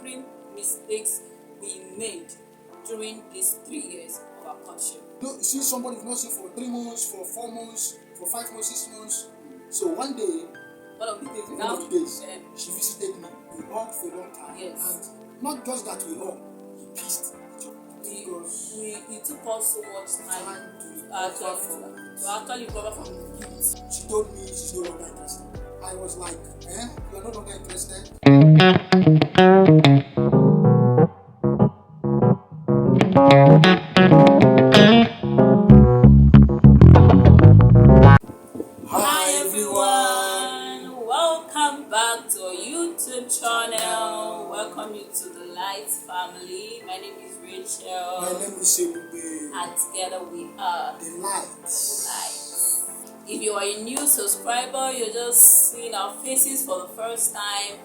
3 mistakes we made during these 3 years of our courtship. You see somebody you've not seen for 3 months, for 4 months, for 5 months, 6 months. So one day, One of the days, she visited me. We hugged for a long time. Yes. And not just that we hugged, we kissed. It took us so much time to actually recover from the guilt. She told me she's no longer interested. I was like, you're no longer interested? Hi everyone, welcome back to our YouTube channel. Welcome you to the Light family. My name is Rachel. My name is Sebube. And together we are the Light. If you are a new subscriber, you're just seeing our faces for the first time,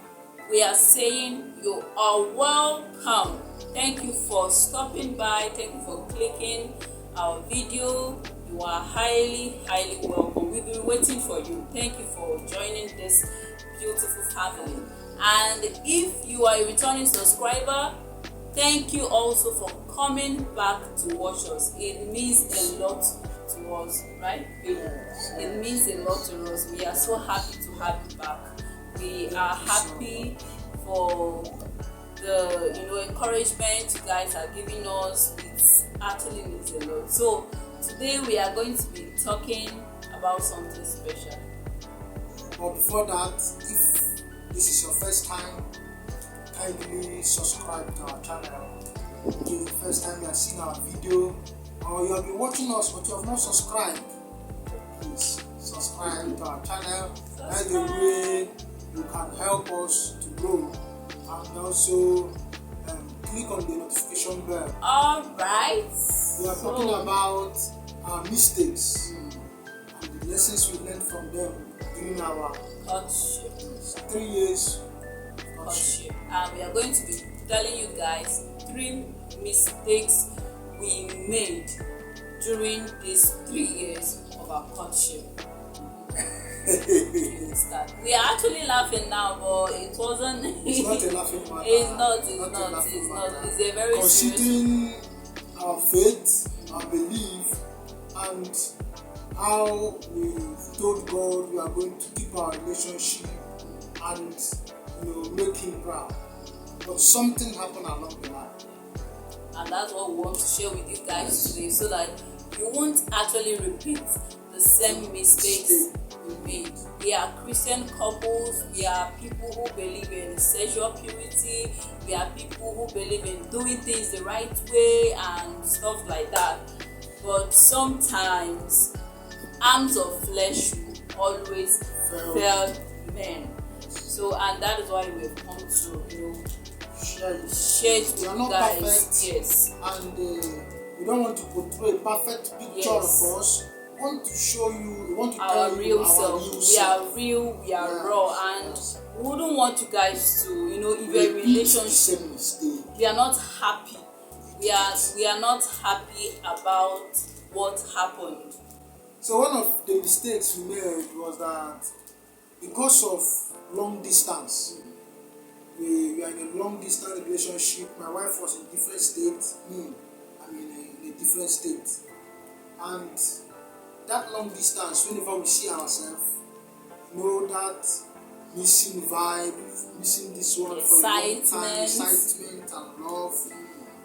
we are saying you are welcome. Thank you for stopping by. Thank you for clicking our video. You are highly welcome. We've been waiting for you. Thank you for joining this beautiful family. And if you are a returning subscriber, thank you also for coming back to watch us. It means a lot to us, right? It means a lot to us. We are so happy to have you back. We are happy for the encouragement you guys are giving us. It actually means a lot. So today we are going to be talking about something special. But before that, if this is your first time, kindly subscribe to our channel. If it's the first time you have seen our video, or you have been watching us but you have not subscribed, please subscribe to our channel. That's the way you can help us to grow. And also click on the notification bell. Alright. We are talking about our mistakes and the lessons we learned from them during our courtship. 3 years courtship. And we are going to be telling you guys 3 mistakes we made during these 3 years of our courtship. We are actually laughing now, but it wasn't. It's not a laughing matter. It's not. It's a very considering our faith, our belief, and how we told God we are going to keep our relationship and make Him proud. But something happened along the line. And that's what we want to share with you guys today, so that you won't actually repeat the same mistakes we made. We are Christian couples. We are people who believe in sexual purity. We are people who believe in doing things the right way and stuff like that. But sometimes arms of flesh always fail men. So, and that is why we've come to share with you guys. Perfect, yes, and we don't want to portray a perfect picture of us. We want to show you, we want to our tell real you self. We are real, we are raw, and we wouldn't want you guys to, if you're in a relationship, we are not happy. We are not happy about what happened. So one of the mistakes we made was that because of long distance, we are in a long distance relationship. My wife was in a different state, in a different state, and that long distance, whenever we see ourselves, that missing vibe, missing this one for a long time, excitement and love,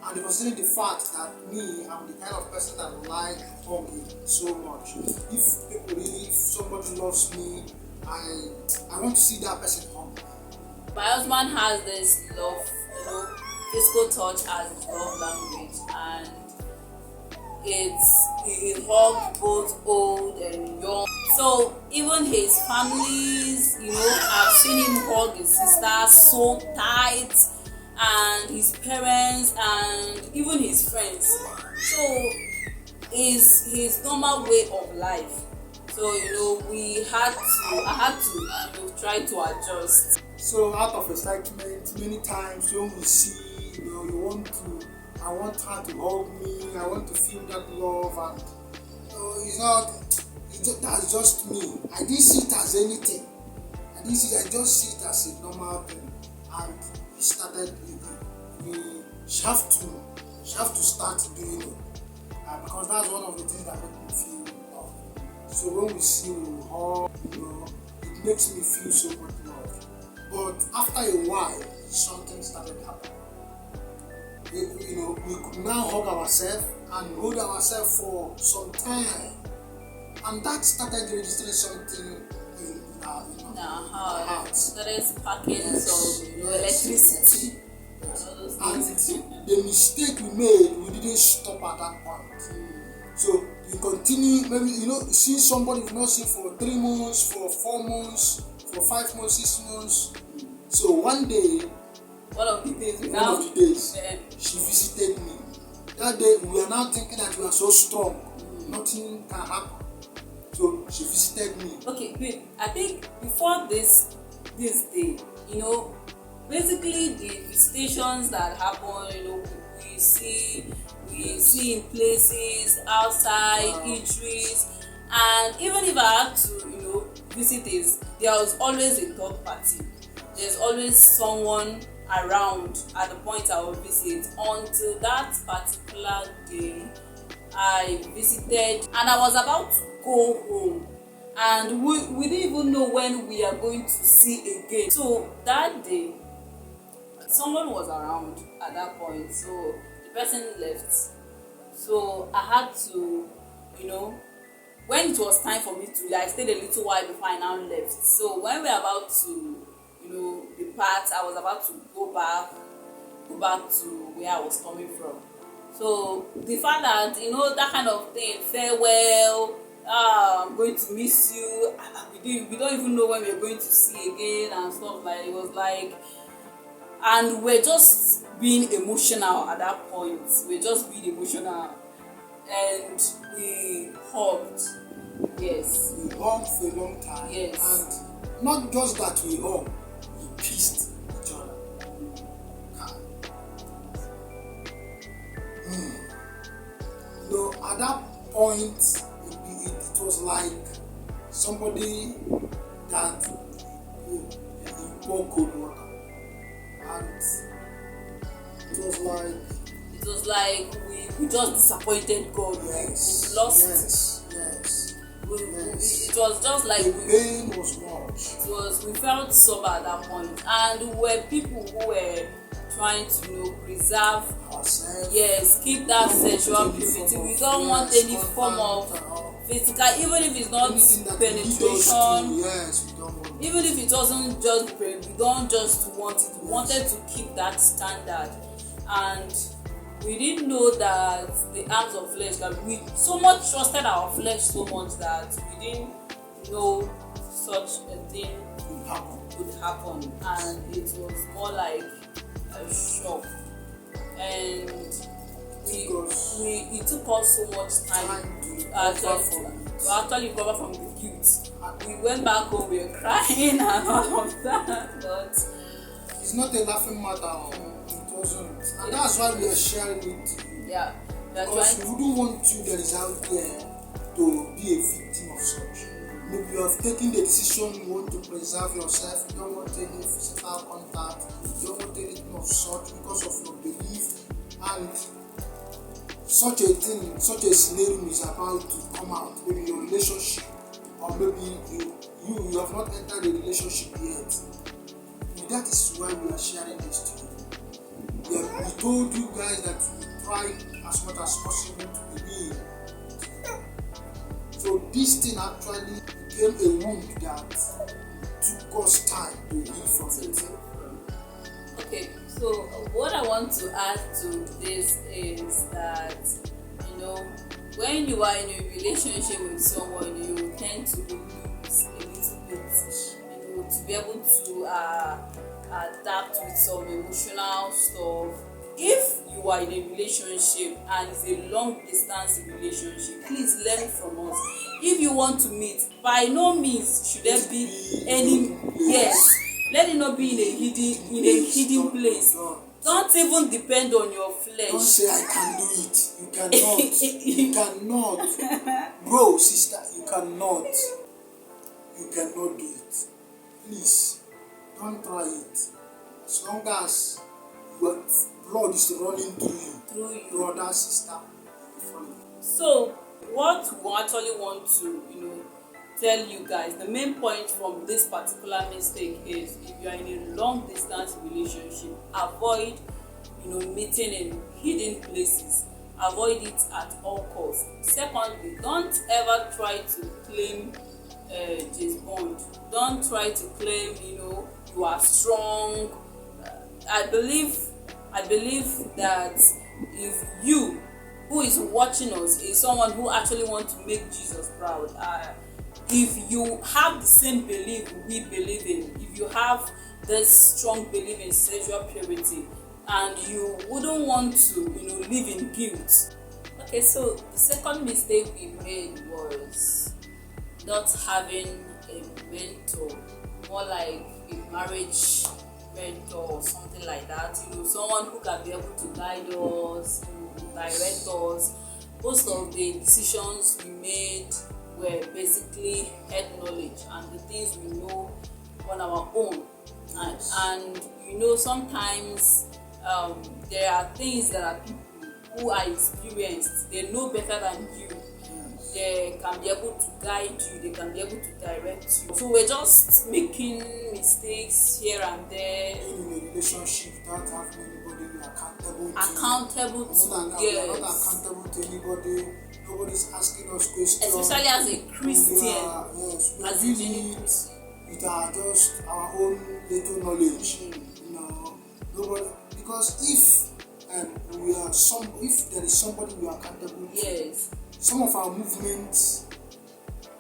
and considering the fact that I'm the kind of person that like hugging so much. If somebody loves me, I want to see that person hug. My husband has this love, physical touch as his love language, and he hugs both old and young. So even his families, I've seen him hug his sister so tight, and his parents, and even his friends. So is his normal way of life. So I had to try to adjust. So out of excitement, many times when we see, I want her to hug me, I want to feel that love, and that's just me. I didn't see it as anything. I just see it as a normal thing. And he started. She have to start doing it, because that's one of the things that make me feel love. So when we see we hug, it makes me feel so much love. But after a while, something started happening. We could now hug ourselves and hold ourselves for some time, and that started registering something in our hearts. That is packing some electricity. Yes. And the mistake we made, we didn't stop at that point. So we continue, maybe see somebody we've not seen for 3 months, for 4 months, for 5 months, 6 months. So one day, one of the days, she visited me. That day we are now thinking that we are so strong, nothing can happen. So she visited me. Okay, wait. I think before this day, basically the visitations that happen, we see in places, outside, eateries, and even if I had to, visit this, there was always a third party. There's always someone around at the point I will visit. Until that particular day, I visited, and I was about to go home, and we didn't even know when we are going to see again. So that day, someone was around at that point, so the person left. So I had to, when it was time for me to leave, I stayed a little while before I now left. So when we were about to, depart, I was about to go back to where I was coming from. So the fact that, that kind of thing, farewell, I'm going to miss you, we don't even know when we're going to see again and stuff, like it was like, and we're just being emotional at that point. We're just being emotional, and we hugged. Yes, we hugged for a long time. Yes, and not just that we hugged, we kissed each other. At that point, it was like somebody that you pour cold water, and it was like we just disappointed God. Yes, we lost. Yes. It was just like the pain was much. We felt sober at that point, and we were people who were trying to preserve ourselves. Yes, keep that sexual purity. We don't want any form of physical, even if it's not penetration. Yes, we don't want. Even if it doesn't just we don't just want it. We wanted to keep that standard, and we didn't know that the arms of flesh, that we so much trusted our flesh so much that we didn't know such a thing would happen, and it was more like a shock. And it took us so much time to actually recover from the guilt. We went back home, we were crying and all of that, but it's not a laughing matter. It wasn't, and that's why we are sharing it to you. Yeah, because we wouldn't want you that is out there to be a victim of such. Maybe you have taken the decision, you want to preserve yourself, you don't want any physical contact, you don't want anything of such because of your belief, and such a thing, such a scenario is about to come out. Maybe your relationship, or maybe you have not entered a relationship yet. That is why we are sharing this to you. We told you guys that we try as much as possible to believe. So this thing actually became a wound that took us time to heal from it. Okay, so what I want to add to this is that, when you are in a relationship with someone, you tend to lose a little bit, to be able to adapt with some emotional stuff. If you are in a relationship and it's a long distance relationship, please learn from us. If you want to meet, by no means should there be any let it not be in a hidden place. Don't even depend on your flesh. Don't say I can do it. You cannot. You cannot. Bro, sister, you cannot. You cannot do it. Please, don't try it. As long as your blood is running through you. brother, sister, you'll be following. So what we actually want to, tell you guys, the main point from this particular mistake is, if you are in a long distance relationship, avoid, meeting in hidden places. Avoid it at all costs. Secondly, don't ever try to claim James Bond. Don't try to claim, you are strong. I believe that if you, who is watching us, is someone who actually wants to make Jesus proud, if you have the same belief we believe in, if you have this strong belief in sexual purity, and you wouldn't want to, live in guilt. Okay, so the second mistake we made was not having a mentor, more like a marriage mentor or something like that. Someone who can be able to guide us, direct us. Most of the decisions we made were basically head knowledge and the things we know on our own. And sometimes there are things that are people who are experienced, they know better than you. They can be able to guide you, they can be able to direct you. So we're just making mistakes here and there. In a relationship without having anybody you're accountable to. Accountable to, yes. We're not accountable to anybody. Nobody's asking us questions. Especially as a Christian. We are doing it with just our own little knowledge. Nobody, because if there is somebody we are accountable to, yes, some of our movements,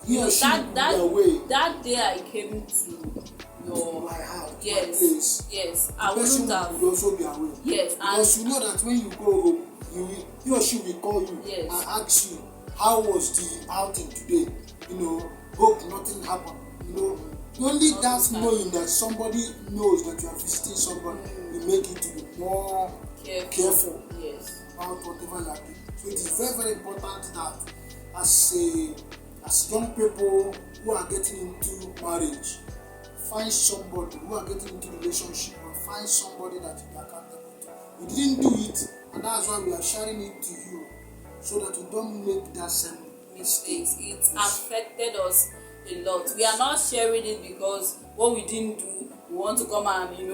he or she will be away. That day I came to your my house, yes, my place. Yes, I wouldn't have. Will also be away. Yes, because you know that when you go home, he or she will call you, yes, and ask you, how was the outing today? Hope nothing happened. Only that knowing that somebody knows that you are visiting somebody will make you to be more careful, yes, about whatever you are doing. So it is very, very important that as young people who are getting into marriage, find somebody who are getting into relationship, or find somebody that you are accountable to. We didn't do it, and that's why we are sharing it to you, so that you don't make that same mistakes. It affected us a lot. We are not sharing it because what we didn't do, we want to come and the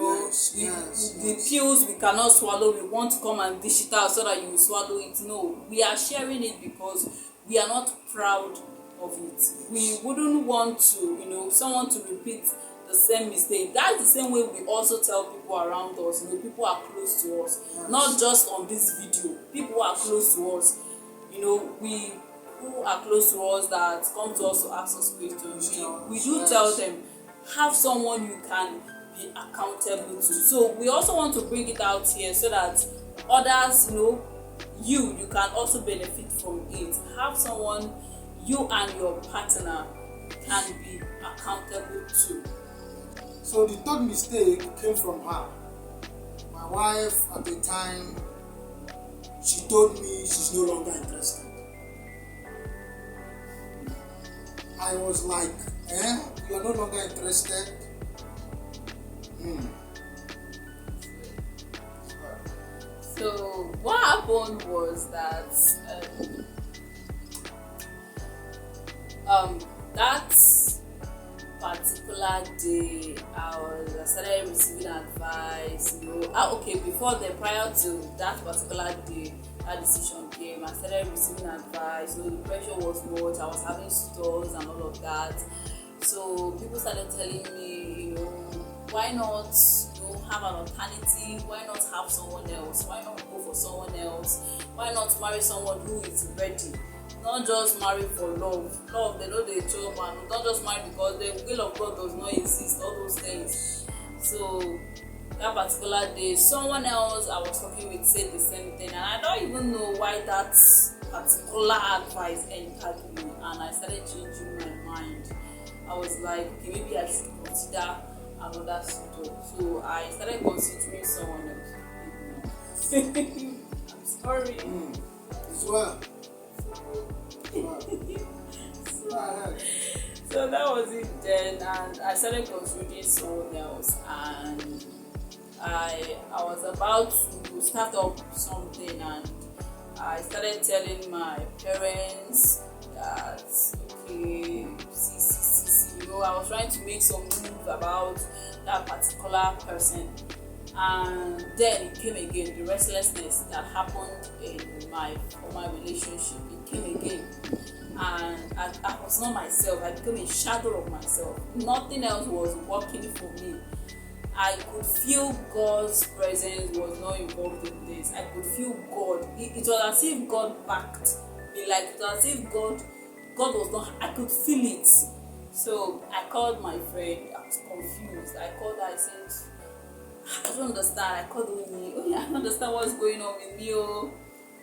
pills we cannot swallow, we want to come and dish it out so that you will swallow it. No, we are sharing it because we are not proud of it. We wouldn't want to, someone to repeat the same mistake. That's the same way we also tell people around us. People are close to us, not just on this video. People are close to us. We who are close to us that come to us to ask us questions. We do tell them, have someone you can be accountable to. So we also want to bring it out here so that others, you can also benefit from it. Have someone you and your partner can be accountable to. So the third mistake came from her. My wife at the time, she told me she's no longer interested. I was like, you are no longer interested? So what happened was that that particular day I started receiving advice, prior to that particular day that decision came, I started receiving advice. The pressure was much, I was having stores and all of that. So people started telling me, why not have an alternative? Why not have someone else? Why not go for someone else? Why not marry someone who is ready? Not just marry for love. Love, they know they job, and not just marry because the will of God does not exist, all those things. So that particular day, someone else I was talking with said the same thing, and I don't even know why that particular advice entered me, and I started changing my mind. I was like, okay, maybe I should consider another suitor. So I started considering someone else. I'm sorry. As well. So that was it then, and I started considering someone else, and I was about to start up something, and I started telling my parents that okay, see, I was trying to make some move about that particular person, and then it came again. The restlessness that happened in my former relationship, it came again, and I was not myself. I became a shadow of myself. Nothing else was working for me. I could feel God's presence was not involved in this. I could feel God. It was as if God backed me. Like it was as if God was not. I could feel it. So I called my friend. I was confused. I called her. I said, I don't understand. I called me. Oh yeah, I don't understand what's going on with me. Oh,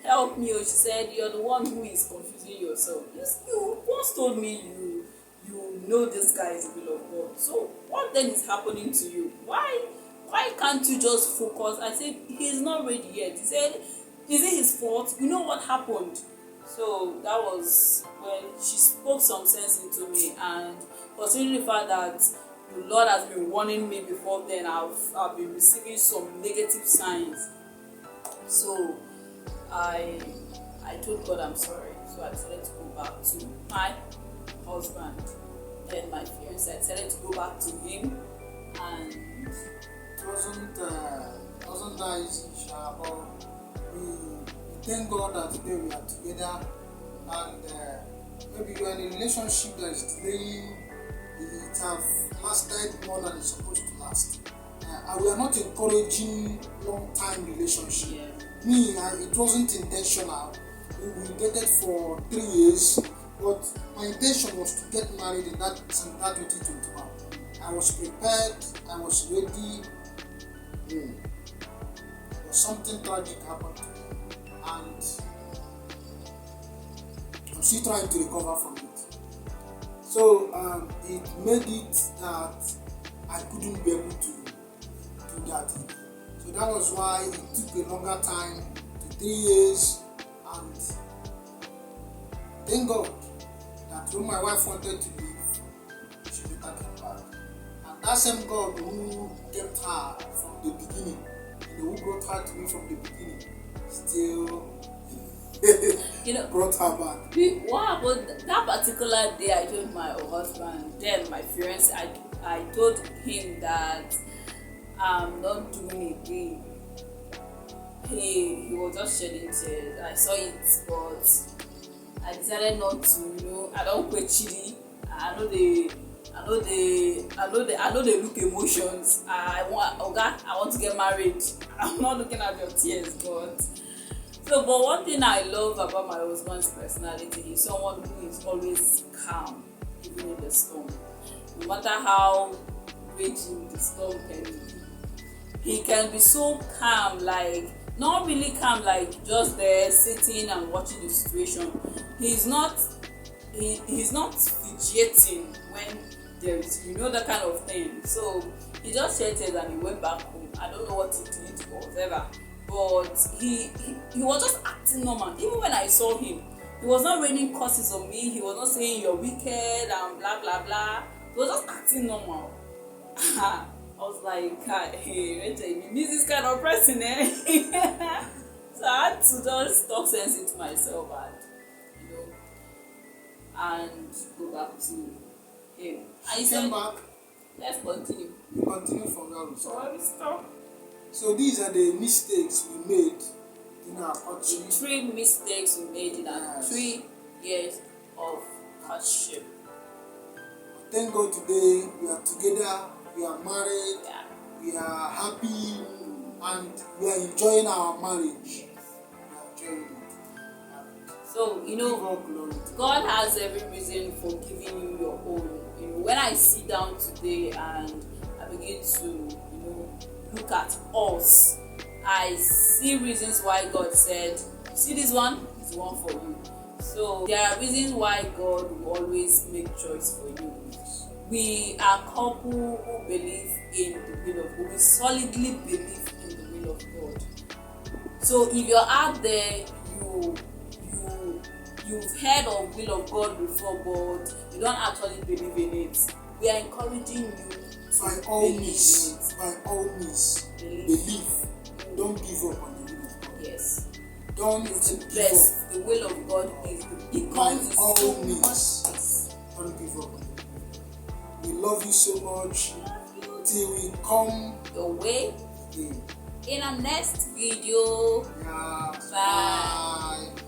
help me. Oh, she said, you're the one who is confusing yourself. Yes, you once told me you know this guy is the will of God. So what then is happening to you? Why can't you just focus? I said, he's not ready yet. He said, is it his fault? You know what happened? So that was when she spoke some sense into me, and considering the fact that the Lord has been warning me before then, I've been receiving some negative signs. So I told God I'm sorry. So I decided to go back to my husband. Then my fiance, I decided to go back to him, and It wasn't that easy, Sha, but we thank God that today we are together, and maybe you are in a relationship that is delaying. It have lasted more than it's supposed to last. And we are not encouraging long-time relationship. yeah. Me, it wasn't intentional. We dated for 3 years, but my intention was to get married in that 2021. I was prepared, I was ready. But something tragic happened to me, and I'm still trying to recover from it. So it made it that I couldn't be able to do that. So that was why it took a longer time, to 3 years, and thank God that when my wife wanted to leave, she later came back. And that same God who kept her from the beginning, who brought her to me from the beginning, still brought her back. What happened that particular day? I told my husband, then my fiance, I told him that I'm not doing again. He was just shedding tears. I saw it, but I decided not to. I don't quit chili. I know they look emotions. I want to get married. I'm not looking at your tears, but. So, but one thing I love about my husband's personality is someone who is always calm, even in the storm. No matter how raging the storm can be, he can be so calm, like not really calm, like just there sitting and watching the situation. He's not fidgeting when there is, that kind of thing. So he just sheltered and he went back home. I don't know what he did or whatever. But he was just acting normal. Even when I saw him, he was not raining curses on me. He was not saying you're wicked and blah blah blah. He was just acting normal. I was like, hey Rachel, you miss this kind of person, eh? So I had to just talk sense into myself and go back to him. And he said, back. Let's continue. We continue from where we So started. where we stop? So these are the mistakes we made in our courtship. 3 mistakes we made in our 3 years of courtship. Thank God today we are together, we are married, Yeah. we are happy, and we are enjoying our marriage. We are enjoying it. So, Give all glory to God has every reason for giving you your own. When I sit down today and I begin to, look at us, I see reasons why God said, see this one is the one for you. So there are reasons why God will always make choice for you. We are a couple who believe in the will of God. We solidly believe in the will of God. So if you're out there, you've heard of will of God before, but you don't actually believe in it, we are encouraging you by all means. By all means. believe. Don't give up on the will of God. Yes. Don't It's the give best. up. The will of God is it By comes with all so means. much peace. Don't give up on it. We love you so much. Till we come Your way again. in our next video. Yeah. Bye. Bye.